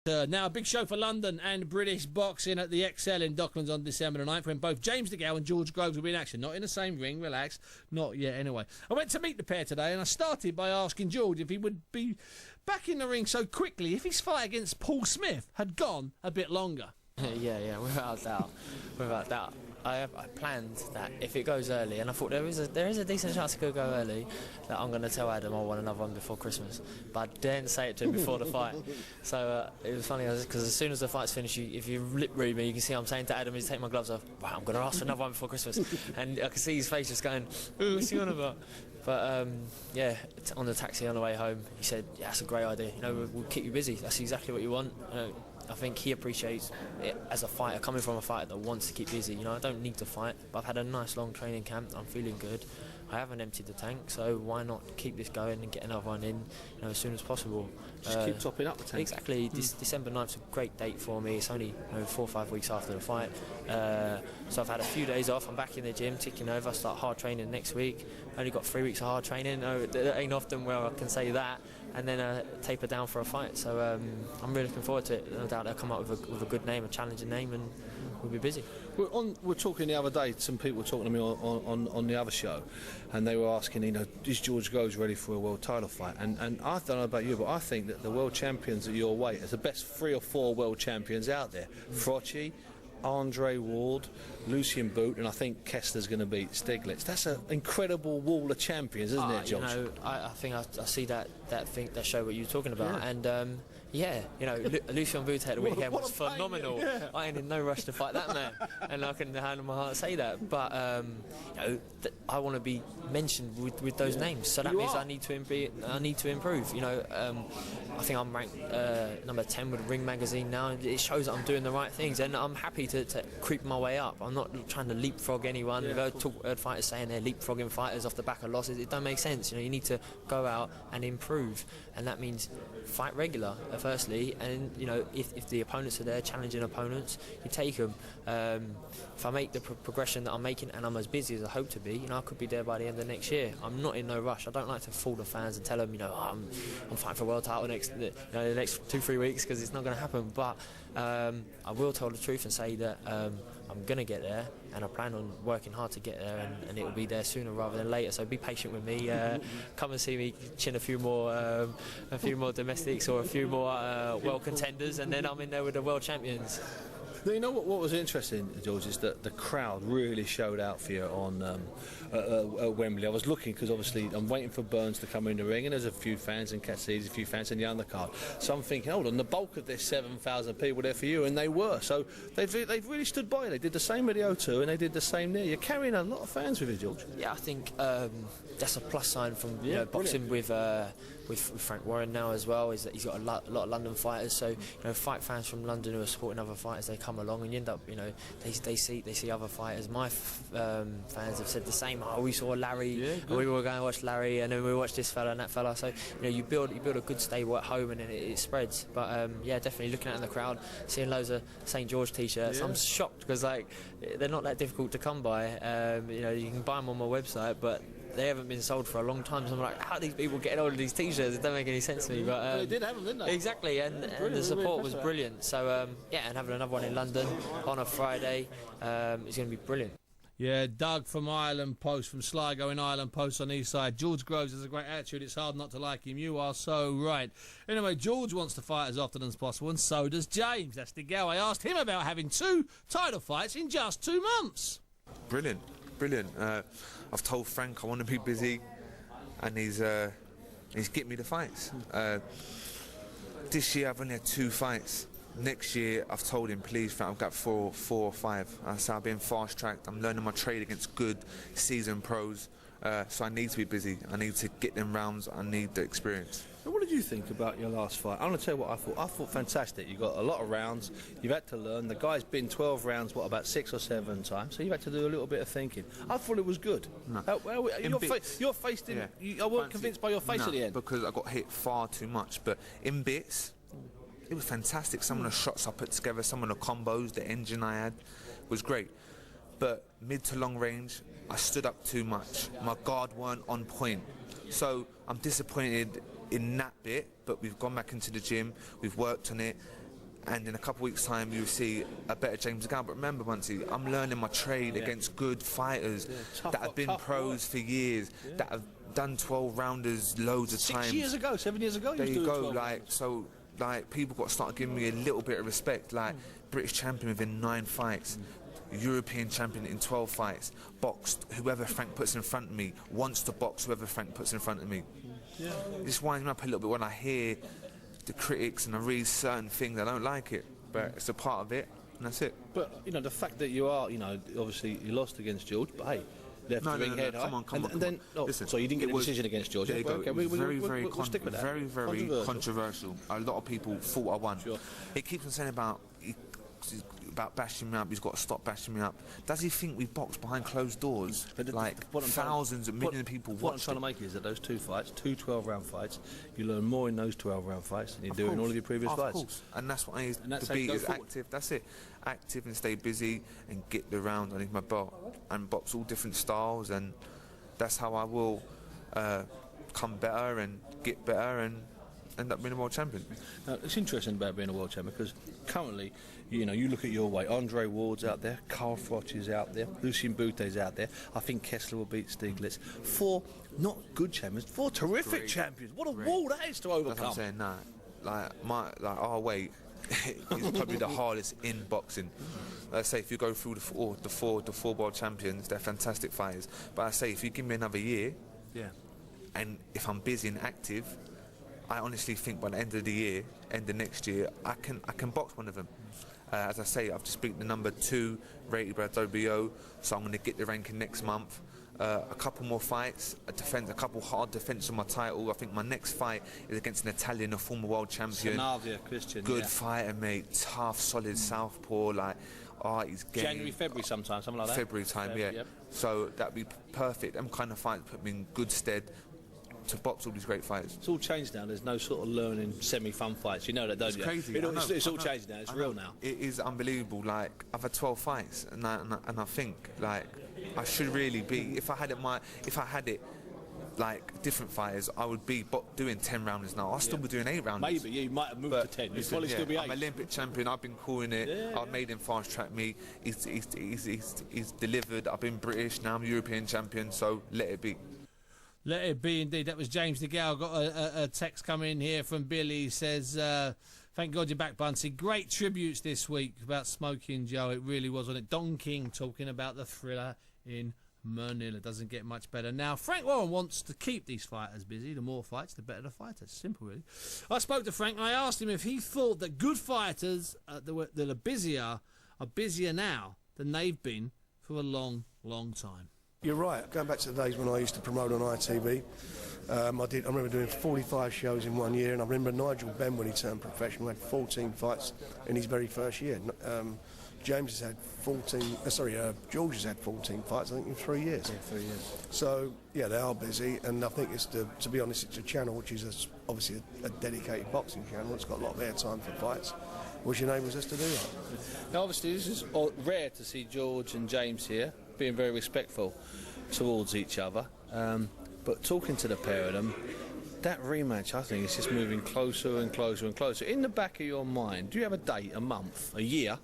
Now a big show for London and British boxing at the XL in Docklands on December the 9th, when both James DeGale and George Groves will be in action. Not in the same ring, relax, not yet anyway. I went to meet the pair today and I started by asking George if he would be back in the ring so quickly if his fight against Paul Smith had gone a bit longer. Yeah, without doubt. I planned that if it goes early, and I thought there is a decent chance it could go early, that I'm going to tell Adam I want another one before Christmas. But I didn't say it to him before the fight. So it was funny because as soon as the fight's finished, if you lip read me, you can see I'm saying to Adam, "Is take my gloves off. Right, I'm going to ask for another one before Christmas." And I can see his face just going, "Ooh, what's he on about?" But yeah, on the taxi on the way home, he said, "Yeah, that's a great idea. You know, we'll keep you busy. That's exactly what you want." I think he appreciates it as a fighter, coming from a fighter that wants to keep busy. You know, I don't need to fight, but I've had a nice long training camp. I'm feeling good. I haven't emptied the tank, so why not keep this going and get another one in, you know, as soon as possible. Just keep topping up the tank. Exactly. December 9th's a great date for me. It's only 4 or 5 weeks after the fight, so I've had a few days off. I'm back in the gym, ticking over. I start hard training next week. Only got 3 weeks of hard training. No, it ain't often where I can say that. And then taper down for a fight. So I'm really looking forward to it. No doubt they'll come up with a good name, a challenging name, and we'll be busy. We're talking the other day. Some people were talking to me on the other show, and they were asking, you know, is George Groves ready for a world title fight? And I don't know about you, but I think that the world champions at your weight is the best 3 or 4 world champions out there. Frocci, Andre Ward, Lucian Boot, and I think Kessler's going to beat Stiglitz. That's an incredible wall of champions, isn't it, George? You know, I think I see that show what you're talking about, yeah. And yeah, you know, Lucian Boot at the weekend was phenomenal. Yeah. I ain't in no rush to fight that man, and I can hand on my heart say that. But you know, I want to be mentioned with those names, so that means I need to improve. You know, I think I'm ranked number 10 with Ring Magazine now, and it shows that I'm doing the right things, and I'm happy to creep my way up. I'm not trying to leapfrog anyone. Yeah, I've heard fighters saying they're leapfrogging fighters off the back of losses. It don't make sense. You know, you need to go out and improve, and that means fight regular, firstly, and you know, if the opponents are there, challenging opponents, you take them. If I make the progression that I'm making, and I'm as busy as I hope to be, you know, I could be there by the end of next year. I'm not in no rush. I don't like to fool the fans and tell them, you know, I'm fighting for a world title the next 2-3 weeks, because it's not going to happen. But I will tell the truth and say that I'm going to get there, and I plan on working hard to get there, and it will be there sooner rather than later. So be patient with me. Come and see me chin a few more domestics or a few more world contenders, and then I'm in there with the world champions. Now, you know what was interesting, George, is that the crowd really showed out for you on at Wembley. I was looking because obviously I'm waiting for Burns to come in the ring, and there's a few fans, and Cassidy's a few fans in the undercard. So I'm thinking, hold on, the bulk of this 7,000 people there for you, and they were. So they've really stood by. They did the same with the O2, and they did the same there. You're carrying a lot of fans with you, George. Yeah, I think that's a plus sign from boxing with Frank Warren now as well, is that he's got a lot of London fighters. So, you know, fight fans from London who are supporting other fighters, they come along, and you end up, you know, they see other fighters. My fans have said the same. Oh, we saw Larry, and we were going to watch Larry, and then we watched this fella and that fella. So, you know, you build a good stable at home, and then it spreads. But yeah, definitely looking at in the crowd, seeing loads of St George t-shirts. I'm shocked because like they're not that difficult to come by. You know, you can buy them on my website, but they haven't been sold for a long time, so I'm like, how are these people getting all of these t-shirts? It don't make any sense to me. But they did have them, didn't they? Exactly, and the support was brilliant. So yeah, and having another one in London on a Friday is going to be brilliant. Yeah, Doug from Ireland Post, from Sligo in Ireland Post on East Side. George Groves has a great attitude. It's hard not to like him. You are so right. Anyway, George wants to fight as often as possible, and so does James. That's DeGale. I asked him about having 2 title fights in just 2 months. Brilliant. I've told Frank I want to be busy, and he's getting me the fights. This year I've only had 2 fights. Next year I've told him, please Frank, I've got 4 or 5. So I've been fast tracked. I'm learning my trade against good seasoned pros. So I need to be busy. I need to get them rounds. I need the experience. So what did you think about your last fight? I'm going to tell you what I thought. I thought fantastic. You got a lot of rounds. You've had to learn. The guy's been 12 rounds, about 6 or 7 times. So you've had to do a little bit of thinking. I thought it was good. No. Your face didn't. I wasn't convinced by your face at the end. Because I got hit far too much. But in bits, it was fantastic. Some of the shots I put together, some of the combos, the engine I had was great. But mid to long range, I stood up too much. My guard weren't on point. So I'm disappointed in that bit, but we've gone back into the gym, we've worked on it, and in a couple of weeks' time you'll see a better James DeGale. But remember, Muncie, I'm learning my trade against good fighters that have been pros for years, that have done 12 rounders loads of times. 7 years ago. There you go. Like people got to start giving me a little bit of respect. Like British champion within 9 fights. European champion in 12 fights, boxed whoever Frank puts in front of me, wants to box whoever Frank puts in front of me. This winds me up a little bit when I hear the critics and I read certain things. I don't like it, but it's a part of it, and that's it. But you know, the fact that you are, you know, obviously you lost against George, but hey, left the ring head high. Come on. And then, listen, so you didn't get a decision against George. There you go. Okay, we'll stick with that. Very controversial. A lot of people thought I won. Sure. He keeps on saying about bashing me up. He's got to stop bashing me up. Does he think we box behind closed doors? Thousands of millions of people watch. What I'm trying to make is that those 2 fights, 2 12-round fights, you learn more in those 12-round fights than you do in all of your previous fights. Of course. And that's what I need to be, is active. That's it. Active and stay busy and get the rounds underneath my belt and box all different styles, and that's how I will come better and get better and end up being a world champion. Now, it's interesting about being a world champion because currently, you know, you look at your weight. Andre Ward's out there, Carl Froch is out there, Lucien Boute's out there. I think Kessler will beat Stieglitz. 4 not good champions, 4 terrific champions. What a wall that is to overcome. That's what I'm saying. Like our weight is probably the hardest in boxing. Let's say if you go through the four world champions, they're fantastic fighters. But I say if you give me another year, and if I'm busy and active, I honestly think by the end of the year, end of next year, I can box one of them. As I say, I've just beaten the number 2 rated by WBO, so I'm going to get the ranking next month. A couple more fights, a couple hard defense on my title. I think my next fight is against an Italian, a former world champion. Sanavia, Christian. Good fighter, mate. Tough, solid southpaw. He's game. January, February sometime, something like that. February time, yeah. Yep. So that'd be perfect. Them kind of fights put me in good stead to box all these great fights. It's all changed now. There's no sort of learning semi-fun fights. You know that, don't you? It's crazy. It's all changed now. It's real now. It is unbelievable. Like, I've had 12 fights, and I think like I should really be. If I had it like different fighters, I would be doing 10 rounders now. I'll still be doing 8 rounders. Maybe you might have moved to 10. You'd probably still be 8. I'm Olympic champion. I've been calling it. I've made him fast track me. He's delivered. I've been British. Now I'm European champion. So let it be. Let it be indeed. That was James DeGale. Got a text coming in here from Billy. He says, thank God you're back, Bunsey. Great tributes this week about Smoking Joe. It really was on it. Don King talking about the thriller in Manila. Doesn't get much better. Now, Frank Warren wants to keep these fighters busy. The more fights, the better the fighters. Simple, really. I spoke to Frank and I asked him if he thought that good fighters that are busier now than they've been for a long, long time. You're right. Going back to the days when I used to promote on ITV, I remember doing 45 shows in 1 year, and I remember Nigel Benn, when he turned professional, had 14 fights in his very first year. James has had 14. George has had 14 fights, I think, in 3 years. Yeah, 3 years. So yeah, they are busy, and I think to be honest, it's a channel which is obviously a dedicated boxing channel. It's got a lot of airtime for fights, which enables us to do that. Now, obviously, this is rare to see George and James here being very respectful towards each other. But talking to the pair of them, that rematch, I think, is just moving closer and closer and closer. In the back of your mind, do you have a date, a month, a year,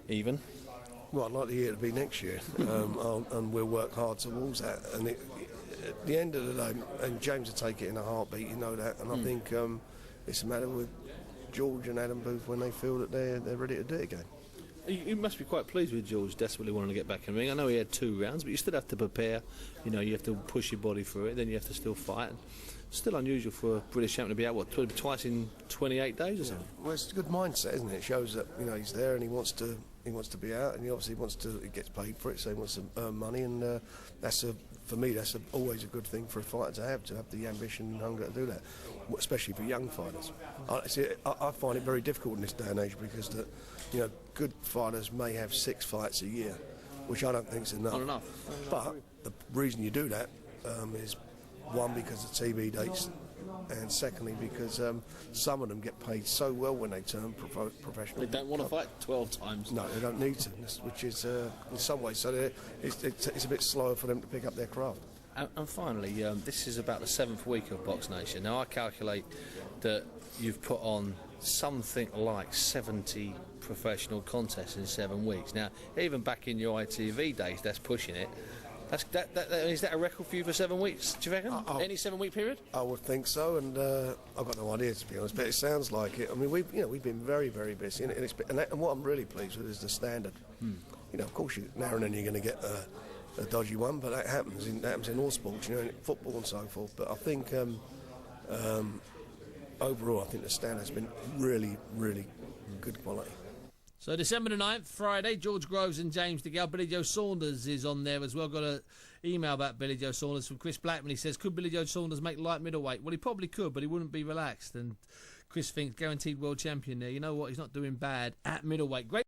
even? Well, I'd like the year to be next year, and we'll work hard towards that. And at the end of the day, and James will take it in a heartbeat, you know that. And I think it's a matter with George and Adam Booth when they feel that they're ready to do it again. You must be quite pleased with George desperately wanting to get back in the ring. I know he had 2 rounds, but you still have to prepare. You know, you have to push your body through it, then you have to still fight. It's still unusual for a British champion to be out, twice in 28 days or something? Well, it's a good mindset, isn't it? It shows that, you know, he's there and he wants to be out, and he obviously he gets paid for it, so he wants to earn money, and for me, that's always a good thing for a fighter to have the ambition and hunger to do that, especially for young fighters. I find it very difficult in this day and age because good fighters may have 6 fights a year, which I don't think is enough. Not enough. But the reason you do that is, one, because of TV dates, and secondly because some of them get paid so well when they turn professional. They don't want to fight 12 times. No, they don't need to, which is in some ways, so it's a bit slower for them to pick up their craft. And finally, this is about the 7th week of Box Nation. Now, I calculate that you've put on something like 70 professional contests in 7 weeks. Now, even back in your ITV days, that's pushing it. Is that a record for you for 7 weeks, do you reckon? Any 7 week period? I would think so, and I've got no idea, to be honest, but it sounds like it. I mean, we've been very, very busy, and what I'm really pleased with is the standard. You know, of course, now and then you're going to get a dodgy one, but that happens in all sports, you know, in football and so forth. But I think overall, I think the standard's been really, really good quality. So December the 9th, Friday, George Groves and James DeGale. Billy Joe Saunders is on there as well. Got an email about Billy Joe Saunders from Chris Blackman. He says, could Billy Joe Saunders make light middleweight? Well, he probably could, but he wouldn't be relaxed. And Chris thinks guaranteed world champion there. You know what? He's not doing bad at middleweight. Great.